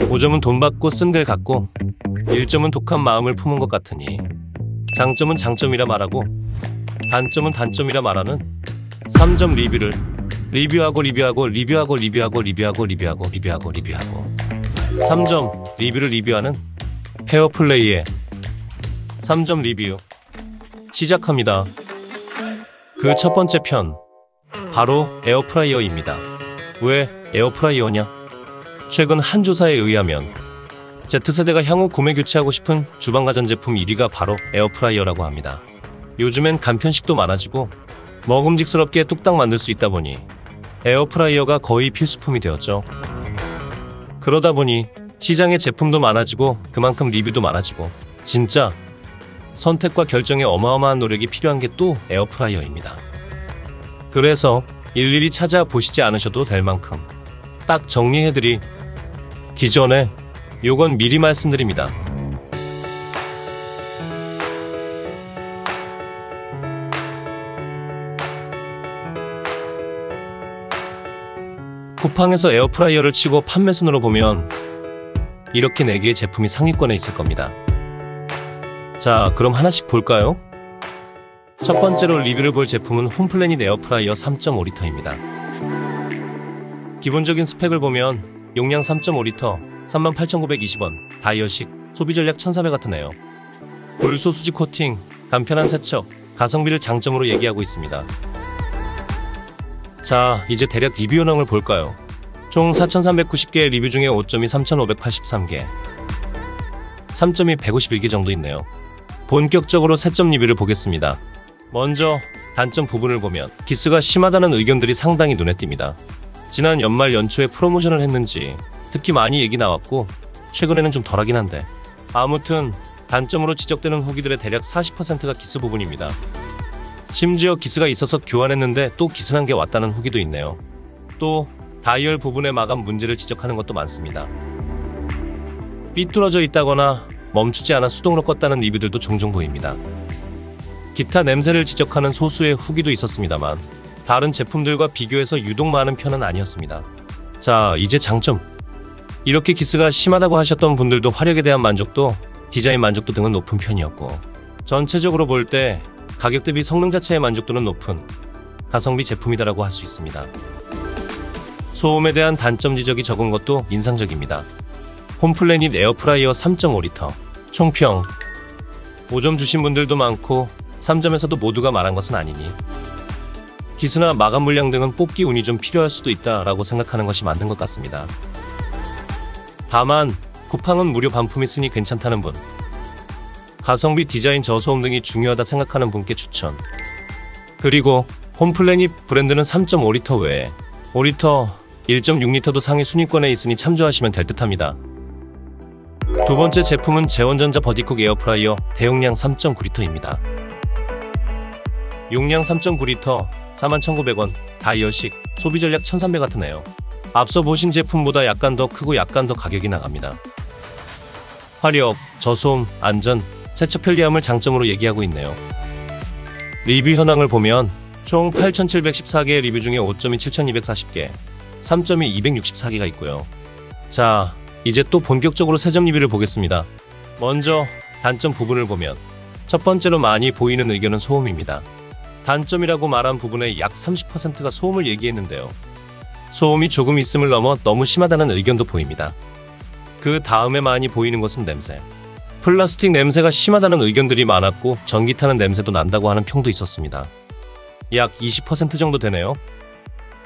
5점은 돈 받고 쓴 글 같고 1점은 독한 마음을 품은 것 같으니 장점은 장점이라 말하고 단점은 단점이라 말하는 3점 리뷰를 리뷰하고 3점 리뷰를 리뷰하는 페어플레이의 3점 리뷰 시작합니다. 그 첫 번째 편 바로 에어프라이어입니다. 왜 에어프라이어냐? 최근 한 조사에 의하면 Z세대가 향후 구매 교체하고 싶은 주방 가전제품 1위가 바로 에어프라이어라고 합니다. 요즘엔 간편식도 많아지고 먹음직스럽게 뚝딱 만들 수 있다 보니 에어프라이어가 거의 필수품이 되었죠. 그러다 보니 시장에 제품도 많아지고 그만큼 리뷰도 많아지고 진짜 선택과 결정에 어마어마한 노력이 필요한 게 또 에어프라이어입니다. 그래서 일일이 찾아보시지 않으셔도 될 만큼 딱 정리해드리기 전에 요건 미리 말씀드립니다. 쿠팡에서 에어프라이어를 치고 판매순으로 보면 이렇게 4개의 제품이 상위권에 있을 겁니다. 자, 그럼 하나씩 볼까요? 첫 번째로 리뷰를 볼 제품은 홈플래닛 에어프라이어 3.5리터입니다. 기본적인 스펙을 보면 용량 3.5리터, 38,920원, 다이얼식, 소비전략 1,400W네요. 불소 수지 코팅, 간편한 세척, 가성비를 장점으로 얘기하고 있습니다. 자, 이제 대략 리뷰 현황을 볼까요? 총 4,390개의 리뷰 중에 5점이 3,583개, 3점이 151개 정도 있네요. 본격적으로 3점 리뷰를 보겠습니다. 먼저 단점 부분을 보면 기스가 심하다는 의견들이 상당히 눈에 띕니다. 지난 연말 연초에 프로모션을 했는지 특히 많이 얘기 나왔고 최근에는 좀 덜하긴 한데 아무튼 단점으로 지적되는 후기들의 대략 40%가 기스 부분입니다. 심지어 기스가 있어서 교환했는데 또 기스난 게 왔다는 후기도 있네요. 또 다이얼 부분의 마감 문제를 지적하는 것도 많습니다. 삐뚤어져 있다거나 멈추지 않아 수동으로 껐다는 리뷰들도 종종 보입니다. 기타 냄새를 지적하는 소수의 후기도 있었습니다만 다른 제품들과 비교해서 유독 많은 편은 아니었습니다. 자, 이제 장점. 이렇게 기스가 심하다고 하셨던 분들도 화력에 대한 만족도, 디자인 만족도 등은 높은 편이었고 전체적으로 볼 때 가격 대비 성능 자체의 만족도는 높은 가성비 제품이다라고 할 수 있습니다. 소음에 대한 단점 지적이 적은 것도 인상적입니다. 홈플래닛 에어프라이어 3.5리터 총평 5점 주신 분들도 많고 3점에서도 모두가 말한 것은 아니니 기스나 마감 물량 등은 뽑기 운이 좀 필요할 수도 있다라고 생각하는 것이 맞는 것 같습니다. 다만 쿠팡은 무료 반품 있으니 괜찮다는 분, 가성비, 디자인, 저소음 등이 중요하다 생각하는 분께 추천. 그리고 홈플래닛 브랜드는 3.5리터 외에 5리터, 1.6리터도 상위 순위권에 있으니 참조하시면 될 듯합니다. 두 번째 제품은 재원전자 버디쿡 에어프라이어 대용량 3.9리터입니다. 용량 3.9리터, 41,900원, 다이얼식, 소비전략 1,300W네요. 앞서 보신 제품보다 약간 더 크고 약간 더 가격이 나갑니다. 화력, 저소음, 안전, 세척 편리함을 장점으로 얘기하고 있네요. 리뷰 현황을 보면 총 8,714개의 리뷰 중에 5점이 7,240개, 3점이 264개가 있고요. 자, 이제 또 본격적으로 3점 리뷰를 보겠습니다. 먼저 단점 부분을 보면 첫 번째로 많이 보이는 의견은 소음입니다. 단점이라고 말한 부분의 약 30%가 소음을 얘기했는데요. 소음이 조금 있음을 넘어 너무 심하다는 의견도 보입니다. 그 다음에 많이 보이는 것은 냄새. 플라스틱 냄새가 심하다는 의견들이 많았고 전기 타는 냄새도 난다고 하는 평도 있었습니다. 약 20% 정도 되네요.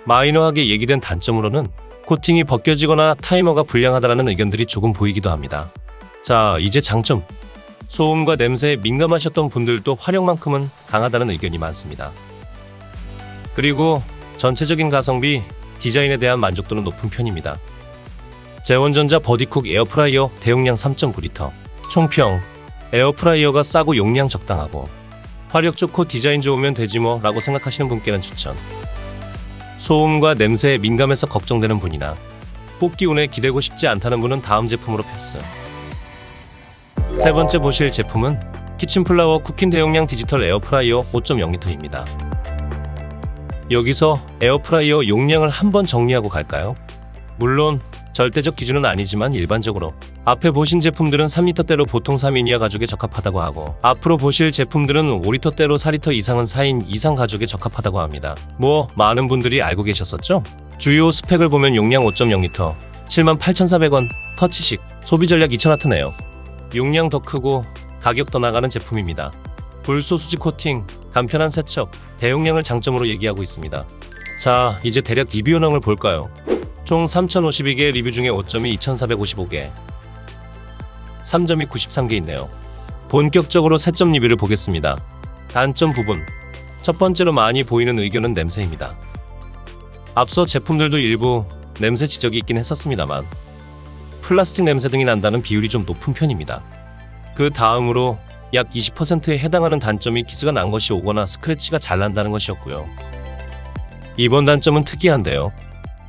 마이너하게 얘기된 단점으로는 코팅이 벗겨지거나 타이머가 불량하다는 의견들이 조금 보이기도 합니다. 자, 이제 장점. 소음과 냄새에 민감하셨던 분들도 화력만큼은 강하다는 의견이 많습니다. 그리고 전체적인 가성비, 디자인에 대한 만족도는 높은 편입니다. 재원전자 버디쿡 에어프라이어 대용량 3.9리터 총평. 에어프라이어가 싸고 용량 적당하고 화력 좋고 디자인 좋으면 되지 뭐 라고 생각하시는 분께는 추천. 소음과 냄새에 민감해서 걱정되는 분이나 뽑기 운에 기대고 싶지 않다는 분은 다음 제품으로 패스. 세 번째 보실 제품은 키친플라워 쿠킹 대용량 디지털 에어프라이어 5.0리터입니다. 여기서 에어프라이어 용량을 한번 정리하고 갈까요? 물론 절대적 기준은 아니지만 일반적으로 앞에 보신 제품들은 3리터대로 보통 3인 이하 가족에 적합하다고 하고, 앞으로 보실 제품들은 5리터대로 4리터 이상은 4인 이상 가족에 적합하다고 합니다. 뭐 많은 분들이 알고 계셨었죠? 주요 스펙을 보면 용량 5.0리터, 78,400원, 터치식, 소비전략 2000W네요. 용량 더 크고 가격 더 나가는 제품입니다. 불소 수지 코팅, 간편한 세척, 대용량을 장점으로 얘기하고 있습니다. 자, 이제 대략 리뷰 현황을 볼까요? 총 3052개 리뷰 중에 5점이 2455개, 3점이 93개 있네요. 본격적으로 3점 리뷰를 보겠습니다. 단점 부분. 첫 번째로 많이 보이는 의견은 냄새입니다. 앞서 제품들도 일부 냄새 지적이 있긴 했었습니다만 플라스틱 냄새 등이 난다는 비율이 좀 높은 편입니다. 그 다음으로 약 20%에 해당하는 단점이 기스가 난 것이 오거나 스크래치가 잘 난다는 것이었고요. 이번 단점은 특이한데요.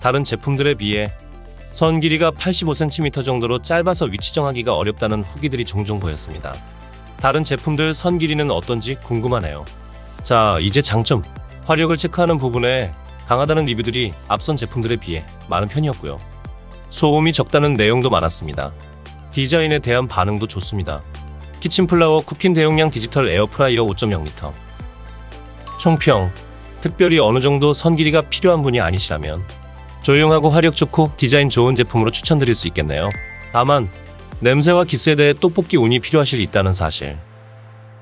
다른 제품들에 비해 선 길이가 85cm 정도로 짧아서 위치 정하기가 어렵다는 후기들이 종종 보였습니다. 다른 제품들 선 길이는 어떤지 궁금하네요. 자, 이제 장점. 화력을 체크하는 부분에 강하다는 리뷰들이 앞선 제품들에 비해 많은 편이었고요. 소음이 적다는 내용도 많았습니다. 디자인에 대한 반응도 좋습니다. 키친플라워 쿠킹 대용량 디지털 에어프라이어 5.0리터. 총평. 특별히 어느 정도 선 길이가 필요한 분이 아니시라면 조용하고 화력 좋고 디자인 좋은 제품으로 추천드릴 수 있겠네요. 다만 냄새와 기스에 대해 또 뽑기 운이 필요하실 있다는 사실.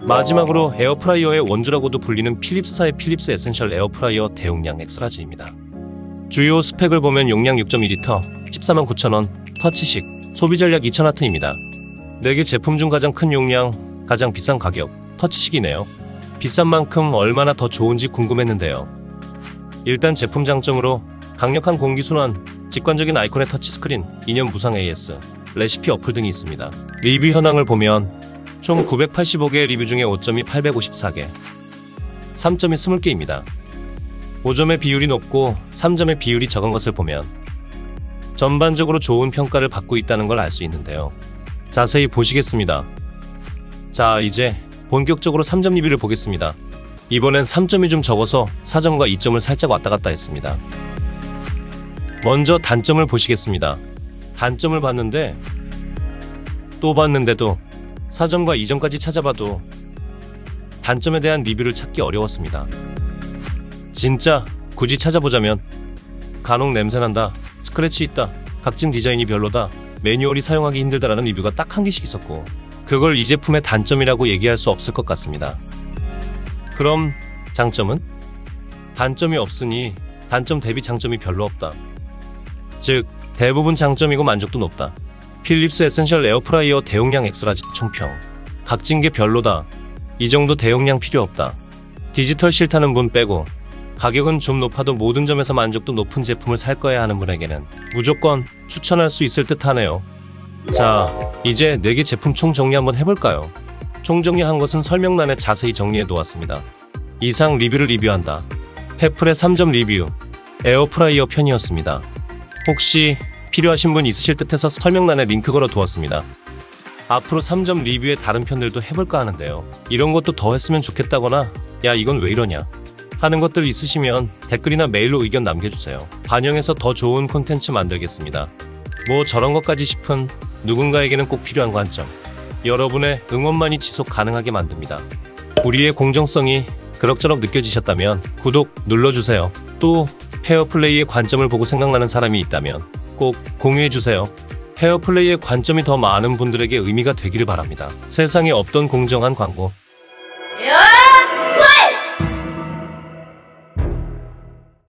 마지막으로 에어프라이어의 원조라고도 불리는 필립스사의 필립스 에센셜 에어프라이어 대용량 엑스라지입니다. 주요 스펙을 보면 용량 6.2리터, 149,000원, 터치식, 소비전략 2000W입니다. 4개 제품 중 가장 큰 용량, 가장 비싼 가격, 터치식이네요. 비싼 만큼 얼마나 더 좋은지 궁금했는데요. 일단 제품 장점으로 강력한 공기순환, 직관적인 아이콘의 터치스크린, 2년 무상 AS, 레시피 어플 등이 있습니다. 리뷰 현황을 보면 총 985개 리뷰 중에 5점이 854개, 3점이 20개입니다. 5점의 비율이 높고 3점의 비율이 적은 것을 보면 전반적으로 좋은 평가를 받고 있다는 걸 알 수 있는데요. 자세히 보시겠습니다. 자, 이제 본격적으로 3점 리뷰를 보겠습니다. 이번엔 3점이 좀 적어서 4점과 2점을 살짝 왔다 갔다 했습니다. 먼저 단점을 보시겠습니다. 단점을 봤는데 또 봤는데도 4점과 2점까지 찾아봐도 단점에 대한 리뷰를 찾기 어려웠습니다. 진짜 굳이 찾아보자면 간혹 냄새난다, 스크래치 있다, 각진 디자인이 별로다, 매뉴얼이 사용하기 힘들다라는 리뷰가 딱 한 개씩 있었고, 그걸 이 제품의 단점이라고 얘기할 수 없을 것 같습니다. 그럼 장점은? 단점이 없으니 단점 대비 장점이 별로 없다. 즉 대부분 장점이고 만족도 높다. 필립스 에센셜 에어프라이어 대용량 엑스라지 총평. 각진 게 별로다. 이 정도 대용량 필요 없다. 디지털 싫다는 분 빼고 가격은 좀 높아도 모든 점에서 만족도 높은 제품을 살 거야 하는 분에게는 무조건 추천할 수 있을 듯 하네요. 자, 이제 4개 제품 총 정리 한번 해볼까요? 총 정리한 것은 설명란에 자세히 정리해 놓았습니다. 이상 리뷰를 리뷰한다. 페플의 3점 리뷰 에어프라이어 편이었습니다. 혹시 필요하신 분 있으실 듯해서 설명란에 링크 걸어 두었습니다. 앞으로 3점 리뷰의 다른 편들도 해볼까 하는데요. 이런 것도 더 했으면 좋겠다거나 야 이건 왜 이러냐 하는 것들 있으시면 댓글이나 메일로 의견 남겨주세요. 반영해서 더 좋은 콘텐츠 만들겠습니다. 뭐 저런 것까지 싶은 누군가에게는 꼭 필요한 관점. 여러분의 응원만이 지속 가능하게 만듭니다. 우리의 공정성이 그럭저럭 느껴지셨다면 구독 눌러주세요. 또 페어플레이의 관점을 보고 생각나는 사람이 있다면 꼭 공유해주세요. 페어플레이의 관점이 더 많은 분들에게 의미가 되기를 바랍니다. 세상에 없던 공정한 광고.